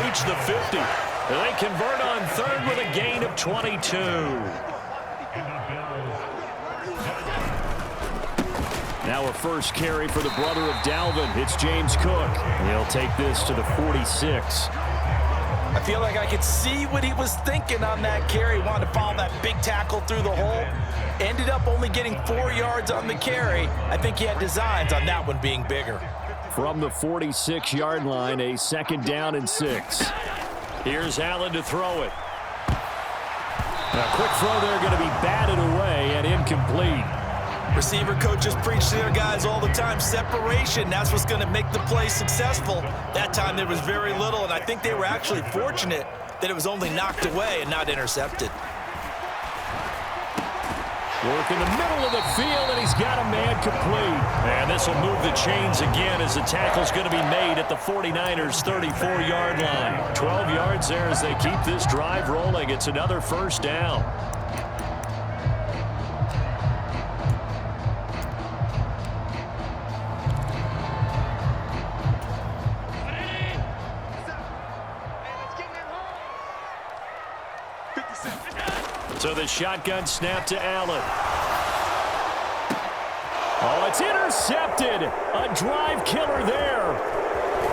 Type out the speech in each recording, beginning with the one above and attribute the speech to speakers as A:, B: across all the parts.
A: reach the 50. They convert on third with a gain of 22. Now a first carry for the brother of Dalvin. It's James Cook. He'll take this to the 46.
B: I feel like I could see what he was thinking on that carry. Wanted to follow that big tackle through the hole. Ended up only getting 4 yards on the carry. I think he had designs on that one being bigger.
A: From the 46-yard line, a 2nd down and 6. Here's Allen to throw it. A quick throw there, going to be batted away and incomplete.
B: Receiver coaches preach to their guys all the time. Separation, that's what's going to make the play successful. That time there was very little, and I think they were actually fortunate that it was only knocked away and not intercepted.
A: Work in the middle of the field, and he's got a man complete. And this will move the chains again as the tackle's going to be made at the 49ers' 34-yard line. 12 yards there as they keep this drive rolling. It's another first down. So the shotgun snap to Allen. Oh, it's intercepted. A drive killer there.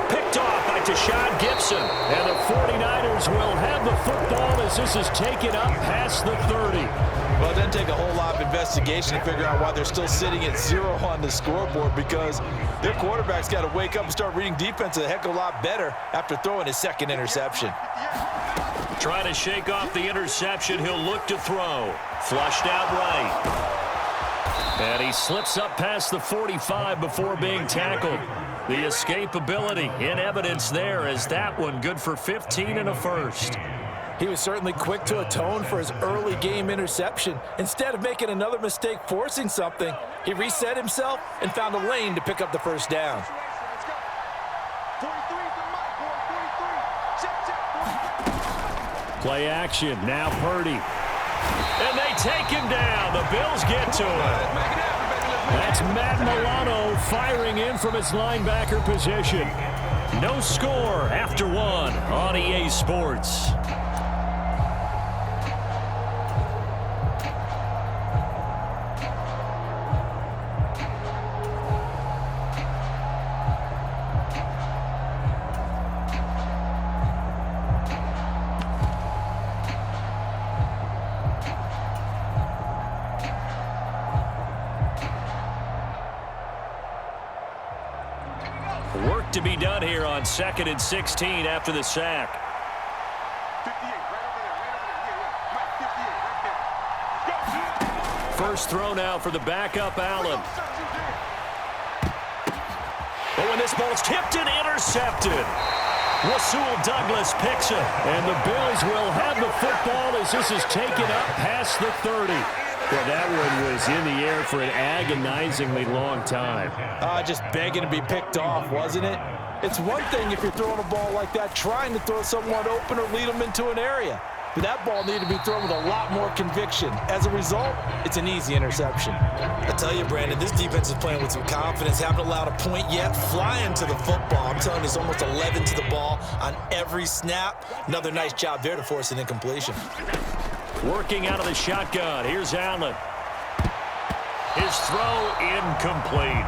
A: Picked off by Deshaun Gibson. And the 49ers will have the football as this is taken up past the 30.
B: Well, it doesn't take a whole lot of investigation to figure out why they're still sitting at 0 on the scoreboard, because their quarterback's got to wake up and start reading defense a heck of a lot better after throwing his 2nd interception.
A: Trying to shake off the interception. He'll look to throw. Flushed out right. And he slips up past the 45 before being tackled. The escapability in evidence there as that one good for 15 and a first.
B: He was certainly quick to atone for his early game interception. Instead of making another mistake forcing something, he reset himself and found a lane to pick up the first down.
A: Play action, now Purdy. And they take him down. The Bills get to him. That's Matt Milano firing in from his linebacker position. No score after 1 on EA Sports. Work to be done here on 2nd and 16 after the sack. First throw now for the backup, Allen. Oh, and this ball's tipped and intercepted. Rasul Douglas picks it. And the Bills will have the football as this is taken up past the 30. Well, that one was in the air for an agonizingly long time.
B: Just begging to be picked off, wasn't it? It's one thing if you're throwing a ball like that, trying to throw someone open or lead them into an area. But that ball needed to be thrown with a lot more conviction. As a result, it's an easy interception. I tell you, Brandon, this defense is playing with some confidence. Haven't allowed a point yet. Flying to the football. I'm telling you, it's almost 11 to the ball on every snap. Another nice job there to force an incompletion.
A: Working out of the shotgun. Here's Allen. His throw incomplete.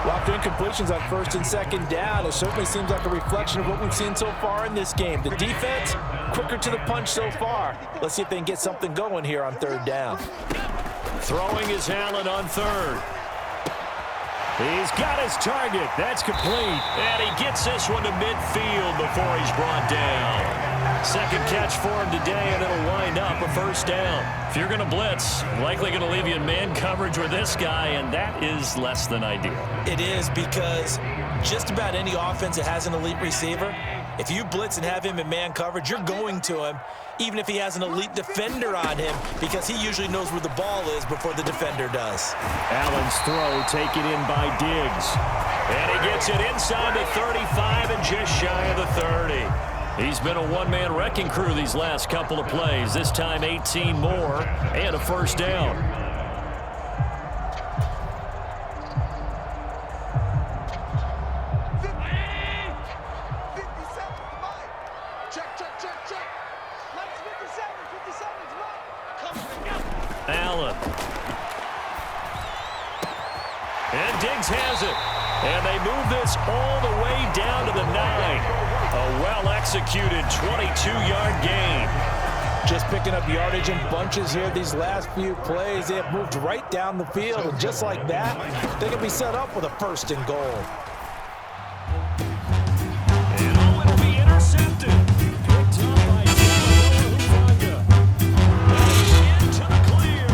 B: Well, after incompletions on 1st and 2nd down, it certainly seems like a reflection of what we've seen so far in this game. The defense, quicker to the punch so far. Let's see if they can get something going here on 3rd down.
A: Throwing is Allen on 3rd. He's got his target. That's complete. And he gets this one to midfield before he's brought down. 2nd catch for him today, and it'll wind up a first down. If you're going to blitz, likely going to leave you in man coverage with this guy, and that is less than ideal.
B: It is, because just about any offense that has an elite receiver, if you blitz and have him in man coverage, you're going to him, even if he has an elite defender on him, because he usually knows where the ball is before the defender does.
A: Allen's throw taken in by Diggs. And he gets it inside the 35 and just shy of the 30. He's been a one-man wrecking crew these last couple of plays. This time 18 more and a first down. Hines has it. And they move this all the way down to the 9. A well-executed 22-yard gain.
B: Just picking up yardage in bunches here these last few plays. They have moved right down the field, and just like that, they can be set up with a 1st and goal.
A: And it'll be intercepted. Picked up by Hufanga. Into the clear.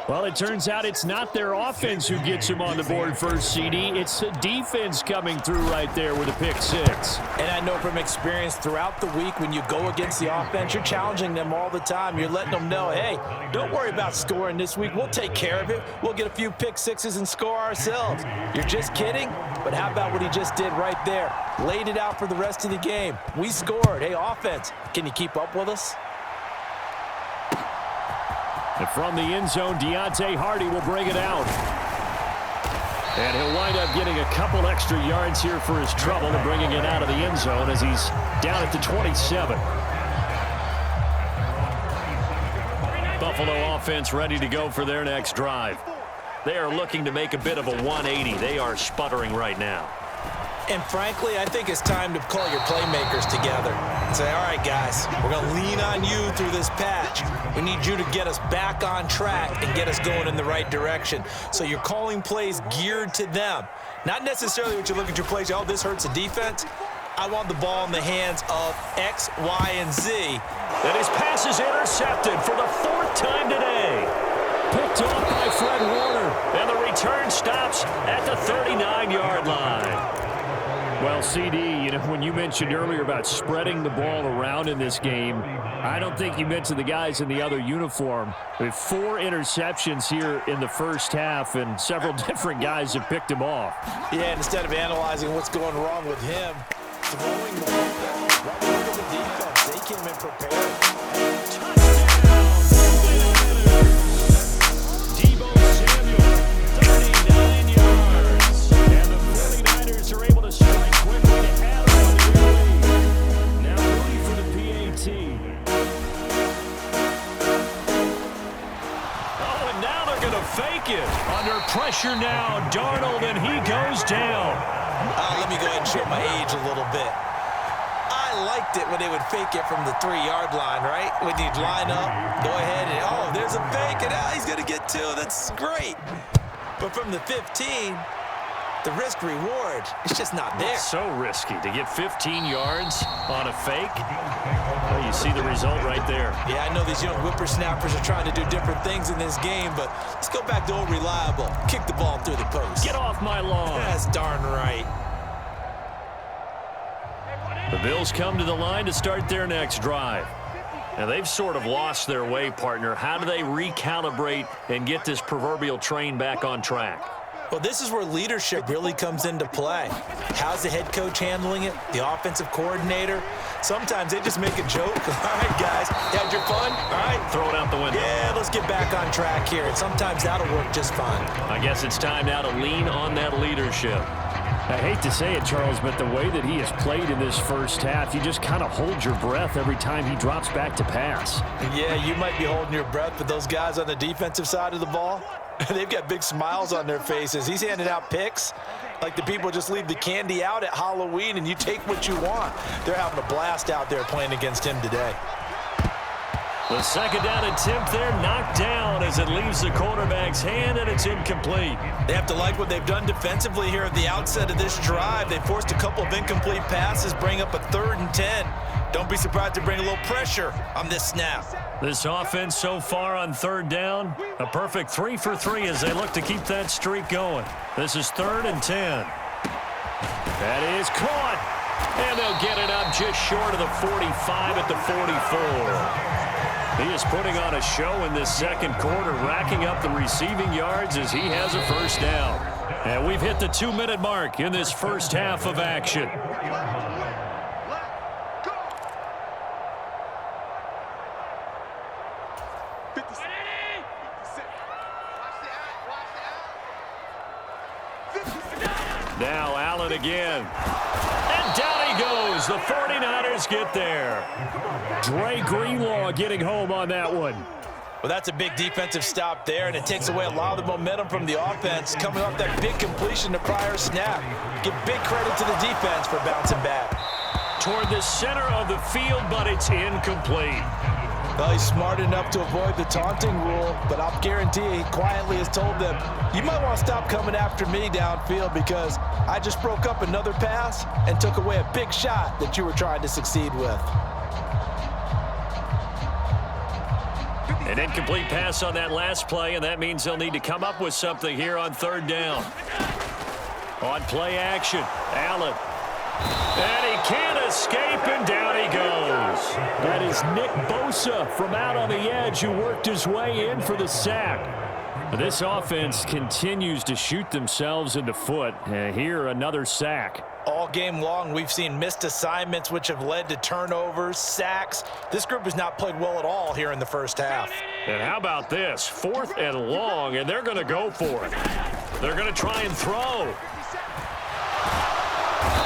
A: Well, it turns out it's not their offense who gets them on the board first, CD. It's the defense coming through right there with a pick 6.
B: And I know from experience throughout the week, when you go against the offense, you're challenging them all the time. You're letting them know, hey, don't worry about scoring this week. We'll take care of it. We'll get a few pick 6s and score ourselves. You're just kidding? But how about what he just did right there? Laid it out for the rest of the game. We scored. Hey, offense, can you keep up with us?
A: And from the end zone, Deontay Hardy will bring it out. And he'll wind up getting a couple extra yards here for his trouble and bringing it out of the end zone as he's down at the 27. Buffalo offense ready to go for their next drive. They are looking to make a bit of a 180. They are sputtering right now.
B: And frankly, I think it's time to call your playmakers together and say, all right, guys, we're going to lean on you through this patch. We need you to get us back on track and get us going in the right direction. So you're calling plays geared to them. Not necessarily what you look at your plays, oh, this hurts the defense. I want the ball in the hands of X, Y, and Z.
A: And his pass is intercepted for the 4th time today. Picked off by Fred Warner. And the return stops at the 39-yard line. Well, CD, you know, when you mentioned earlier about spreading the ball around in this game, I don't think you mentioned the guys in the other uniform. With 4 interceptions here in the first half, and several different guys have picked him off.
B: Yeah, instead of analyzing what's going wrong with him, throwing the ball right into the defense. They came in prepared.
A: Fake it. Under pressure now, Darnold, and he goes down.
B: Let me go ahead and show my age a little bit. I liked it when they would fake it from the 3-yard line, right? When you'd line up, go ahead and, oh, there's a fake, and he's going to get 2. That's great. But from the 15, the risk-reward, it's just not there.
A: It's so risky to get 15 yards on a fake. Well, you see the result right there.
B: Yeah, I know these young whippersnappers are trying to do different things in this game, but let's go back to old reliable. Kick the ball through the post.
A: Get off my lawn.
B: That's darn right.
A: The Bills come to the line to start their next drive. Now, they've sort of lost their way, partner. How do they recalibrate and get this proverbial train back on track?
B: Well, this is where leadership really comes into play. How's the head coach handling it? The offensive coordinator? Sometimes they just make a joke. All right, guys, you had your fun? All right.
A: Throw it out the window.
B: Yeah, let's get back on track here. And sometimes that'll work just fine.
A: I guess it's time now to lean on that leadership. I hate to say it, Charles, but the way that he has played in this first half, you just kind of hold your breath every time he drops back to pass.
B: Yeah, you might be holding your breath, but those guys on the defensive side of the ball, they've got big smiles on their faces. He's handing out picks like the people just leave the candy out at Halloween and you take what you want. They're having a blast out there playing against him today.
A: The second down attempt there knocked down as it leaves the quarterback's hand, and it's incomplete.
B: They have to like what they've done defensively here at the outset of this drive. They forced a couple of incomplete passes, bring up a 3rd and 10. Don't be surprised to bring a little pressure on this snap.
A: This offense so far on 3rd down, a perfect 3 for 3 as they look to keep that streak going. This is 3rd and 10. That is caught, and they'll get it up just short of the 45 at the 44. He is putting on a show in this second quarter, racking up the receiving yards as he has a first down. And we've hit the 2-minute mark in this first half of action. again. And down he goes. The 49ers get there. Dre Greenlaw getting home on that one.
B: Well, that's a big defensive stop there, and it takes away a lot of the momentum from the offense coming off that big completion to prior snap. Give big credit to the defense for bouncing back.
A: Toward the center of the field, but it's incomplete.
B: Well, he's smart enough to avoid the taunting rule, but I'll guarantee he quietly has told them, you might want to stop coming after me downfield because I just broke up another pass and took away a big shot that you were trying to succeed with.
A: An incomplete pass on that last play, and that means they'll need to come up with something here on third down. On play action, Allen. And he can't escape, and down he goes. That is Nick Bosa from out on the edge who worked his way in for the sack. This offense continues to shoot themselves in the foot. Here, another sack.
B: All game long, we've seen missed assignments which have led to turnovers, sacks. This group has not played well at all here in the first half.
A: And how about this? 4th and long, and they're going to go for it. They're going to try and throw.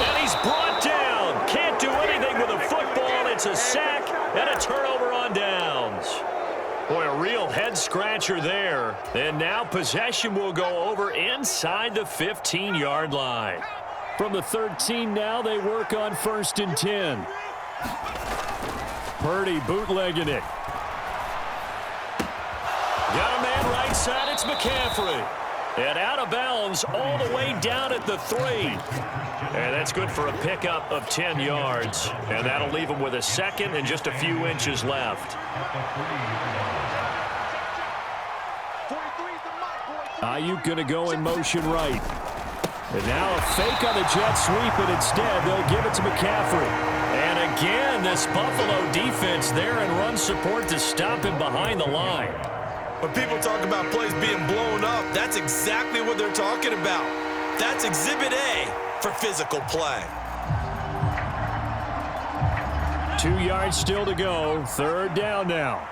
A: And he's brought down. Can't do anything with a football. It's a sack and a turnover on downs. Boy, a real head-scratcher there. And now possession will go over inside the 15-yard line. From the 13 now, they work on 1st and 10. Purdy bootlegging it. Got a man right side. It's McCaffrey. And out of bounds all the way down at the 3. And that's good for a pickup of 10 yards. And that'll leave him with a second and just a few inches left. Ayuk going to go in motion right. And now a fake on the jet sweep, and instead they'll give it to McCaffrey. And again, this Buffalo defense there and run support to stop him behind the line.
B: When people talk about plays being blown up, that's exactly what they're talking about. That's Exhibit A for physical play.
A: 2 yards still to go. 3rd down now.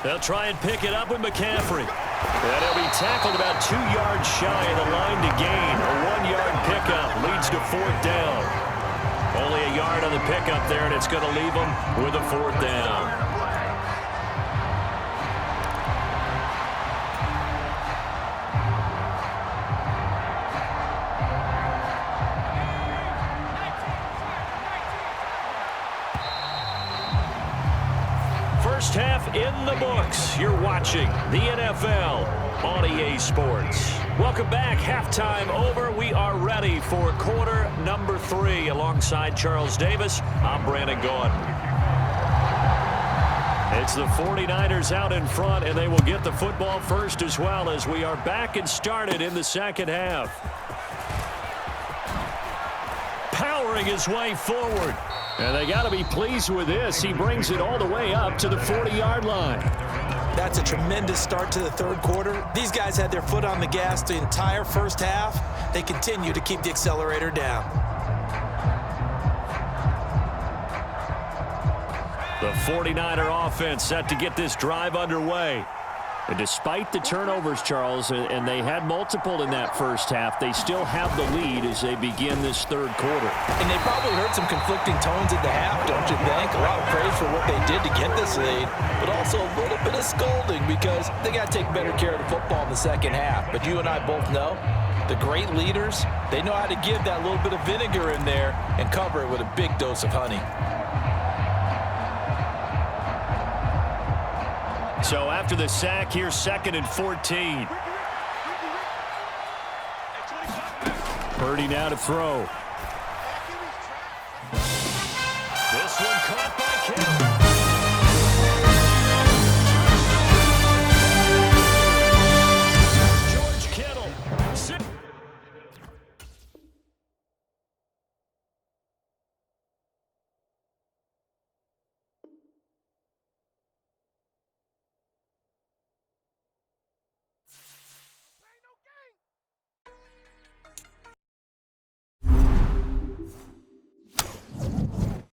A: They'll try and pick it up with McCaffrey. And he'll be tackled about 2 yards shy of the line to gain. A 1-yard pickup leads to 4th down. Only a yard on the pickup there, and it's going to leave them with a 4th down. First half in the books. You're watching the NFL on EA Sports. Welcome back. Halftime over. We are ready for quarter number 3. Alongside Charles Davis, I'm Brandon Gaudin. It's the 49ers out in front, and they will get the football first as well as we are back and started in the second half. Powering his way forward. And they got to be pleased with this. He brings it all the way up to the 40-yard line.
B: That's a tremendous start to the third quarter. These guys had their foot on the gas the entire first half. They continue to keep the accelerator down.
A: The 49er offense set to get this drive underway. And despite the turnovers, Charles, and they had multiple in that first half, they still have the lead as they begin this third quarter.
B: And they probably heard some conflicting tones at the half, don't you think? A lot of praise for what they did to get this lead, but also a little bit of scolding because they got to take better care of the football in the second half. But you and I both know the great leaders, they know how to give that little bit of vinegar in there and cover it with a big dose of honey.
A: So after the sack, here's 2nd and 14. Purdy now to throw. This one caught by Campbell.